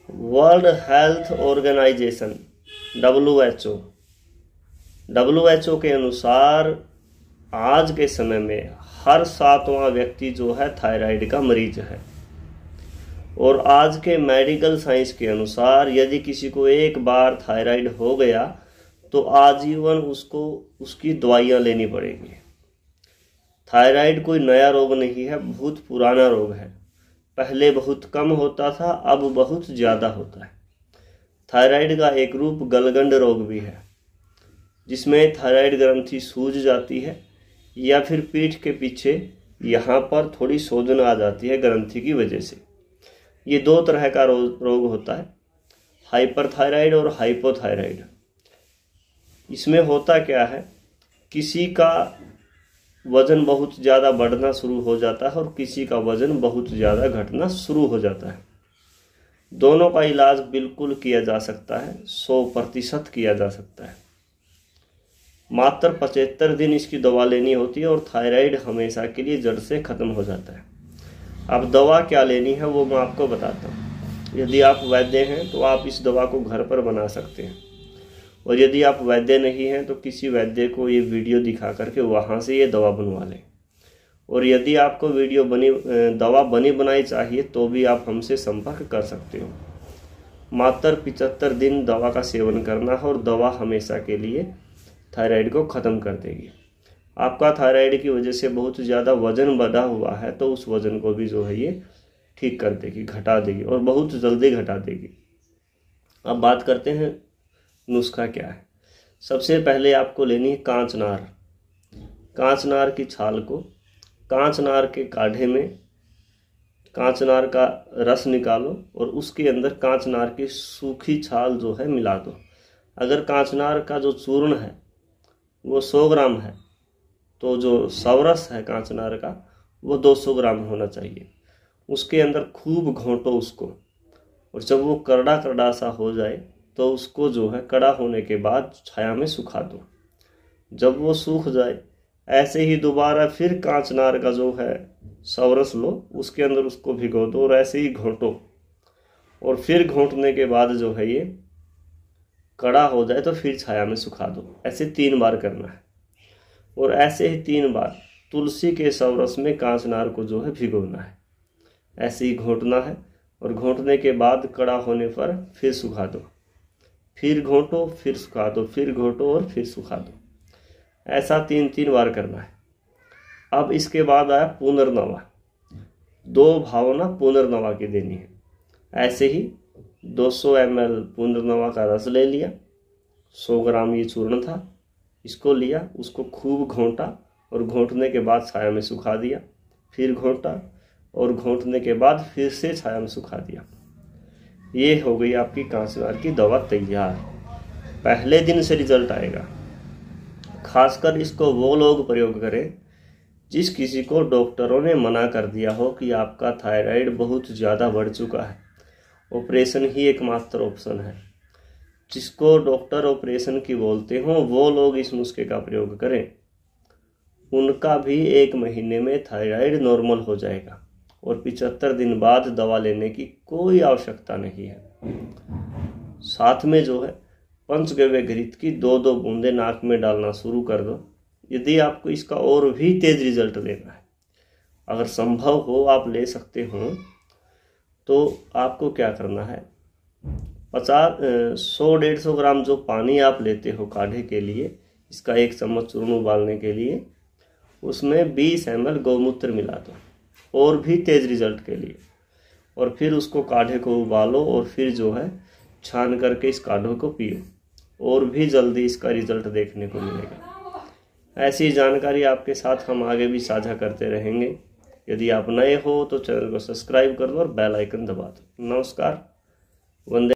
World health organisation WHO के अनुसार आज के समय में हर 7वां व्यक्ति जो है थायराइड का मरीज है। और आज के मेडिकल साइंस के अनुसार यदि किसी को एक बार थायराइड हो गया तो आजीवन उसको उसकी दवाइयाँ लेनी पड़ेगी। थायराइड कोई नया रोग नहीं है, बहुत पुराना रोग है। पहले बहुत कम होता था, अब बहुत ज़्यादा होता है। थायराइड का एक रूप गलगंड रोग भी है, जिसमें थायराइड ग्रंथि सूज जाती है या फिर पीठ के पीछे यहाँ पर थोड़ी सूजन आ जाती है ग्रंथि की वजह से। ये 2 तरह का रोग होता है, हाइपरथायराइड और हाइपोथायराइड। इसमें होता क्या है, किसी का वजन बहुत ज़्यादा बढ़ना शुरू हो जाता है और किसी का वजन बहुत ज़्यादा घटना शुरू हो जाता है। दोनों का इलाज बिल्कुल किया जा सकता है, 100% किया जा सकता है। मात्र 75 दिन इसकी दवा लेनी होती है और थायराइड हमेशा के लिए जड़ से ख़त्म हो जाता है। अब दवा क्या लेनी है वो मैं आपको बताता हूँ। यदि आप वैद्य हैं तो आप इस दवा को घर पर बना सकते हैं, और यदि आप वैद्य नहीं हैं तो किसी वैद्य को ये वीडियो दिखा करके वहाँ से ये दवा बनवा लें। और यदि आपको दवा बनी बनाई चाहिए तो भी आप हमसे संपर्क कर सकते हो। मात्र 75 दिन दवा का सेवन करना है और दवा हमेशा के लिए थायराइड को ख़त्म कर देगी। आपका थायराइड की वजह से बहुत ज़्यादा वजन बढ़ा हुआ है तो उस वजन को भी जो है ये ठीक कर देगी, घटा देगी, और बहुत जल्दी घटा देगी। अब बात करते हैं नुस्खा क्या है। सबसे पहले आपको लेनी है कांचनार। कांचनार की छाल को कांचनार के काढ़े में कांचनार का रस निकालो और उसके अंदर कांचनार की सूखी छाल जो है मिला दो। अगर कांचनार का जो चूर्ण है वो 100 ग्राम है तो जो सवरस है कांचनार का वो 200 ग्राम होना चाहिए। उसके अंदर खूब घोंटो उसको, और जब वो करड़ा करड़ा सा हो जाए तो उसको जो है कड़ा होने के बाद छाया में सुखा दो। जब वो सूख जाए ऐसे ही दोबारा फिर कांचनार का जो है सवरस लो, उसके अंदर उसको भिगो दो और ऐसे ही घोंटो, और फिर घोंटने के बाद जो है ये कड़ा हो जाए तो फिर छाया में सुखा दो। ऐसे 3 बार करना है, और ऐसे ही 3 बार तुलसी के सवरस में कांचनार को जो है भिगोना है। ऐसे ही घोंटना है, और घोंटने के बाद कड़ा होने पर फिर सुखा दो, फिर घोंटो, फिर सुखा दो, फिर घोंटो और फिर सुखा दो। ऐसा 3 बार करना है। अब इसके बाद आया पुनर्नवा। 2 भावना पुनर्नवा की देनी है। ऐसे ही 200 ml पुनर्नवा का रस ले लिया, 100 ग्राम ये चूर्ण था, इसको लिया, उसको खूब घोंटा और घोंटने के बाद छाया में सुखा दिया, फिर घोंटा और घोंटने के बाद फिर से छाया में सुखा दिया। ये हो गई आपकी कांचनार की दवा तैयार। पहले दिन से रिजल्ट आएगा। खासकर इसको वो लोग प्रयोग करें जिस किसी को डॉक्टरों ने मना कर दिया हो कि आपका थायराइड बहुत ज़्यादा बढ़ चुका है, ऑपरेशन ही एकमात्र ऑप्शन है। जिसको डॉक्टर ऑपरेशन की बोलते हो वो लोग इस नुस्खे का प्रयोग करें। उनका भी 1 महीने में थायराइड नॉर्मल हो जाएगा और 75 दिन बाद दवा लेने की कोई आवश्यकता नहीं है। साथ में जो है पंचगव्य घृत की 2-2 बूंदे नाक में डालना शुरू कर दो, यदि आपको इसका और भी तेज रिजल्ट लेना है। अगर संभव हो आप ले सकते हो तो आपको क्या करना है, 100-150 ग्राम जो पानी आप लेते हो काढ़े के लिए, इसका 1 चम्मच चूर्ण उबालने के लिए, उसमें 20 ml गौमूत्र मिला दो और भी तेज रिजल्ट के लिए। और फिर उसको काढ़े को उबालो और फिर जो है छान करके इस काढ़े को पियो, और भी जल्दी इसका रिजल्ट देखने को मिलेगा। ऐसी जानकारी आपके साथ हम आगे भी साझा करते रहेंगे। यदि आप नए हो तो चैनल को सब्सक्राइब कर दो और बेल आइकन दबा दो। नमस्कार, वंदे।